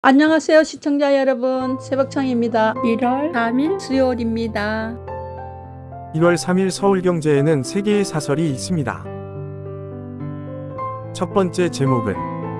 안녕하세요 시청자 여러분, 새벽청입니다. 1월 3일 수요일입니다. 1월 3일 서울경제에는 3개의 사설이 있습니다. 첫 번째 제목은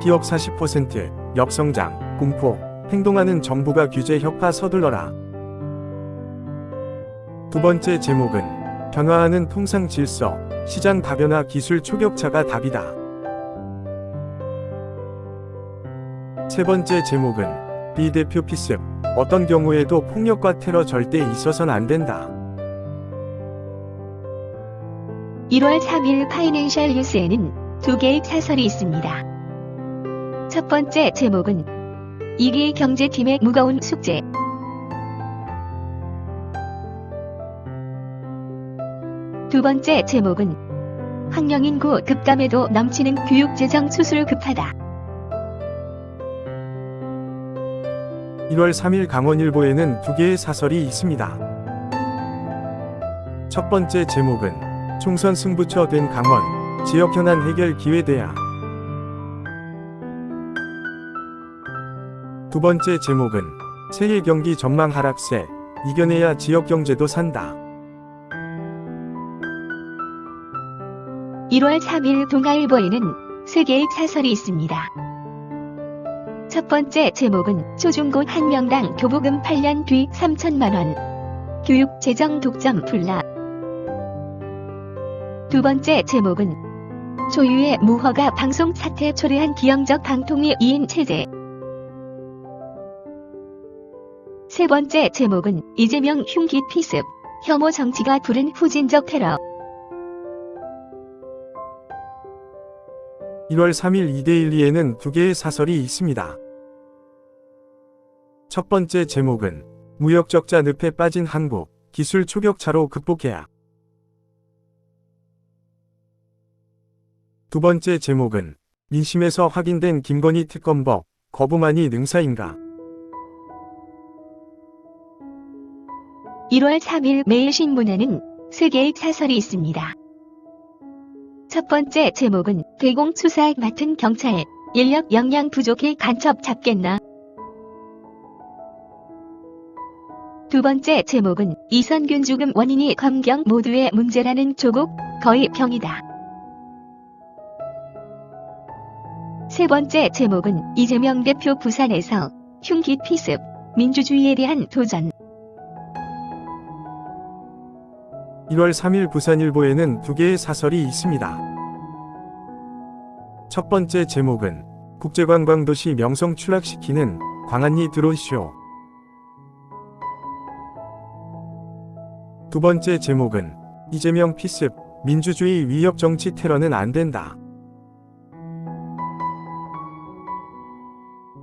기업 40% 역성장, 공포, 행동하는 정부가 규제 혁파 서둘러라. 두 번째 제목은 변화하는 통상 질서, 시장 다변화 기술 초격차가 답이다. 세 번째 제목은 비대표 피습, 어떤 경우에도 폭력과 테러 절대 있어선 안 된다. 1월 3일 파이낸셜 뉴스에는 두 개의 사설이 있습니다. 첫 번째 제목은 이기 경제팀의 무거운 숙제. 두 번째 제목은 황영인고 급감에도 넘치는 교육재정 수술 급하다. 1월 3일 강원일보에는 두 개의 사설이 있습니다. 첫 번째 제목은 총선 승부처 된 강원, 지역 현안 해결 기회 대야. 두 번째 제목은 새해 경기 전망 하락세, 이겨내야 지역 경제도 산다. 1월 3일 동아일보에는 세 개의 사설이 있습니다. 첫 번째 제목은 초중고 한 명당 교부금 8년 뒤 3천만원. 교육 재정 독점 불나. 두 번째 제목은 초유의 무허가 방송 사태 초래한 기형적 방통위 2인 체제. 세 번째 제목은 이재명 흉기 피습, 혐오 정치가 부른 후진적 테러. 1월 3일 이데일리에는 두 개의 사설이 있습니다. 첫 번째 제목은 무역 적자 늪에 빠진 한국, 기술 초격차로 극복해야. 두 번째 제목은 민심에서 확인된 김건희 특검법, 거부만이 능사인가. 1월 3일 매일신문에는 세 개의 사설이 있습니다. 첫 번째 제목은 대공수사 맡은 경찰, 인력 역량 부족해 간첩 잡겠나. 두 번째 제목은 이선균 죽음 원인이 검경 모두의 문제라는 조국, 거의 병이다. 세 번째 제목은 이재명 대표 부산에서 흉기 피습, 민주주의에 대한 도전. 1월 3일 부산일보에는 두 개의 사설이 있습니다. 첫 번째 제목은 국제관광도시 명성 추락시키는 광안리 드론쇼. 두 번째 제목은 이재명 피습, 민주주의 위협 정치 테러는 안 된다.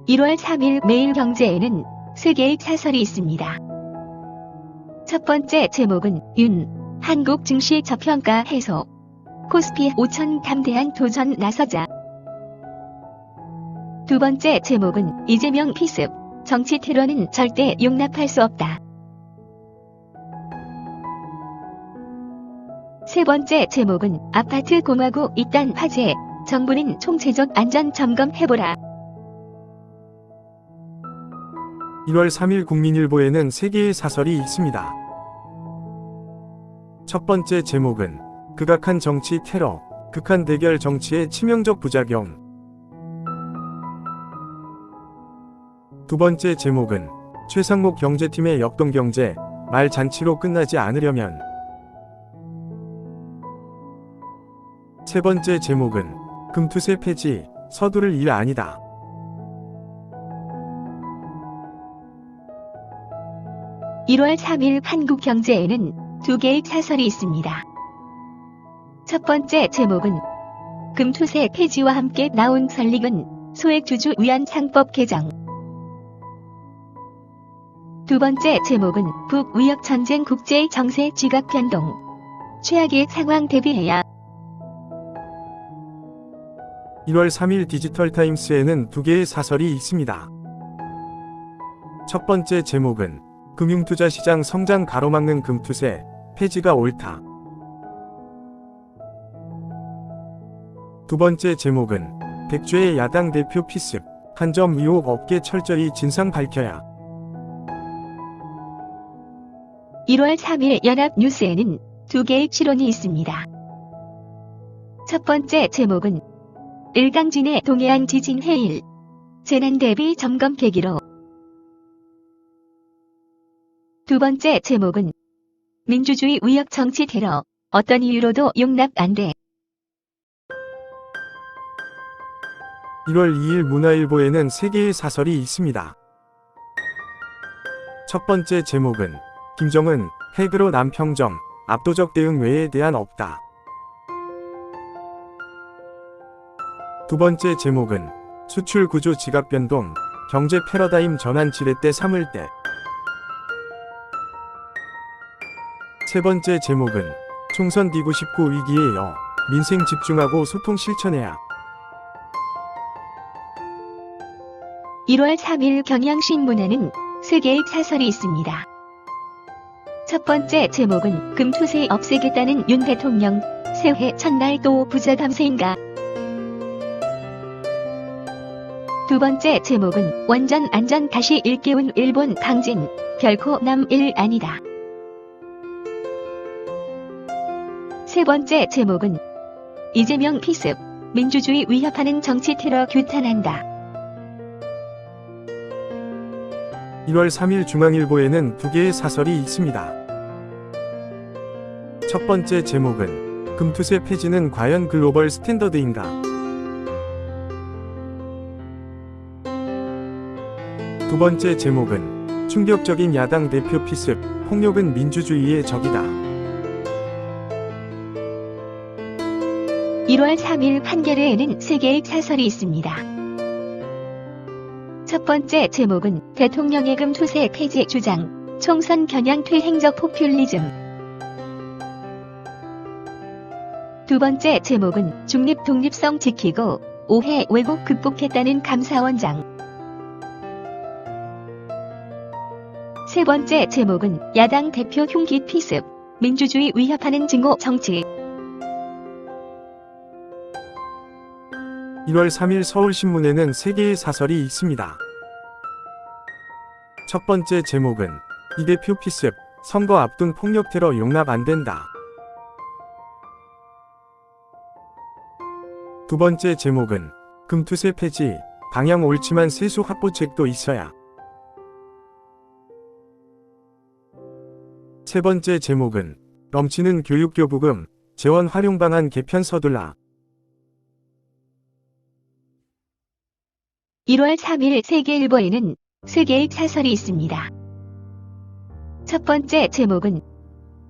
1월 3일 매일경제에는 세 개의 사설이 있습니다. 첫 번째 제목은 한국 증시 저평가 해소, 코스피 5천 담대한 도전 나서자. 두 번째 제목은 이재명 피습, 정치 테러는 절대 용납할 수 없다. 세 번째 제목은 아파트 공화국 이딴 화재, 정부는 총체적 안전 점검해보라. 1월 3일 국민일보에는 세 개의 사설이 있습니다. 첫 번째 제목은 극악한 정치 테러, 극한 대결 정치의 치명적 부작용. 두 번째 제목은 최상목 경제팀의 역동경제, 말 잔치로 끝나지 않으려면. 세 번째 제목은 금투세 폐지, 서두를 일 아니다. 1월 3일 한국경제에는 두 개의 사설이 있습니다. 첫 번째 제목은 금투세 폐지와 함께 나온 설립은 소액주주 위안 상법 개정. 두 번째 제목은 북위협 전쟁 국제 정세 지각 변동, 최악의 상황 대비해야. 1월 3일 디지털타임스에는 두 개의 사설이 있습니다. 첫 번째 제목은 금융투자시장 성장 가로막는 금투세, 폐지가 옳다. 두 번째 제목은 백주의 야당 대표 피습, 한 점 의혹 없게 철저히 진상 밝혀야. 1월 3일 연합뉴스에는 두 개의 실론이 있습니다. 첫 번째 제목은 을강진의 동해안 지진 해일 재난 대비 점검 계기로. 두 번째 제목은 민주주의 위협 정치 테러 어떤 이유로도 용납 안 돼. 1월 2일 문화일보에는 3개의 사설이 있습니다. 첫 번째 제목은 김정은 핵으로 남평점 압도적 대응 외에 대안 없다. 두 번째 제목은 수출 구조 지각 변동 경제 패러다임 전환 7회 때 3을 때. 세 번째 제목은 총선 D99 위기에 여 민생 집중하고 소통 실천해야. 1월 3일 경향신문에는 3개의 사설이 있습니다. 첫 번째 제목은 금투세 없애겠다는 윤 대통령 새해 첫날 또 부자 감세인가. 두 번째 제목은 원전 안전 다시 일깨운 일본 강진 결코 남일 아니다. 세 번째 제목은 이재명 피습 민주주의 위협하는 정치 테러 규탄한다. 1월 3일 중앙일보에는 2개의 사설이 있습니다. 첫 번째 제목은 금투세 폐지는 과연 글로벌 스탠더드인가? 두 번째 제목은 충격적인 야당 대표 피습, 폭력은 민주주의의 적이다. 1월 3일 판결에는 3개의 사설이 있습니다. 첫 번째 제목은 대통령의 금투세 폐지 주장, 총선 겨냥 퇴행적 포퓰리즘. 두 번째 제목은 중립 독립성 지키고 오해 왜곡 극복했다는 감사원장. 세 번째 제목은 야당 대표 흉기 피습, 민주주의 위협하는 증오 정치. 1월 3일 서울신문에는 3개의 사설이 있습니다. 첫 번째 제목은 이 대표 피습, 선거 앞둔 폭력 테러 용납 안 된다. 두 번째 제목은 금투세 폐지, 방향 옳지만 세수 확보책도 있어야. 세 번째 제목은 넘치는 교육교부금, 재원 활용 방안 개편 서둘라. 1월 3일 세계일보에는 3개의 사설이 있습니다. 첫 번째 제목은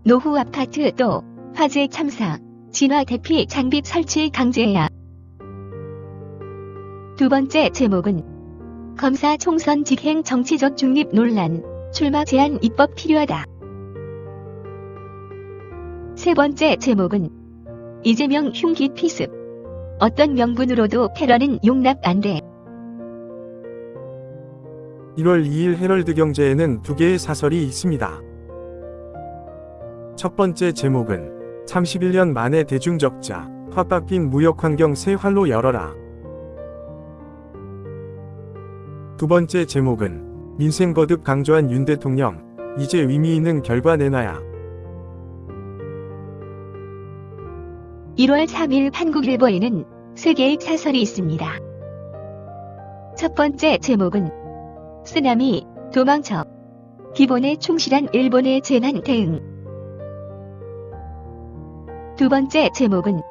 노후 아파트 또 화재 참사, 진화 대피 장비 설치 강제해야. 두 번째 제목은 검사 총선 직행 정치적 중립 논란, 출마 제한 입법 필요하다. 세 번째 제목은 이재명 흉기 피습, 어떤 명분으로도 테러는 용납 안 돼. 1월 2일 헤럴드 경제에는 2개의 사설이 있습니다. 첫 번째 제목은 31년 만에 대중적자, 확 바뀐 무역환경 새 활로 열어라. 두 번째 제목은 민생 거듭 강조한 윤 대통령, 이제 의미 있는 결과 내놔야. 1월 3일 한국일보에는 3개의 사설이 있습니다. 첫 번째 제목은 쓰나미, 도망쳐. 기본에 충실한 일본의 재난 대응. 두 번째 제목은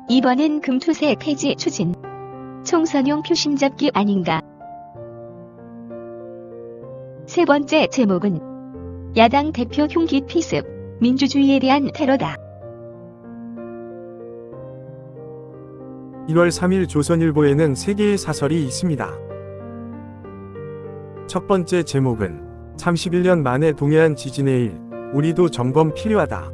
이번엔 금투세 폐지 추진. 총선용 표심 잡기 아닌가. 세 번째 제목은 야당 대표 흉기 피습, 민주주의에 대한 테러다. 1월 3일 조선일보에는 3개의 사설이 있습니다. 첫 번째 제목은 31년 만에 동해안 지진의 일, 우리도 점검 필요하다.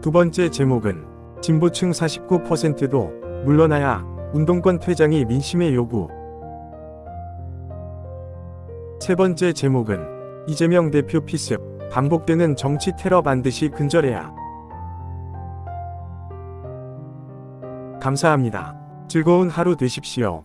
두 번째 제목은 진보층 49%도 물러나야 운동권 퇴장이 민심의 요구. 세 번째 제목은 이재명 대표 피습, 반복되는 정치 테러 반드시 근절해야. 감사합니다. 즐거운 하루 되십시오.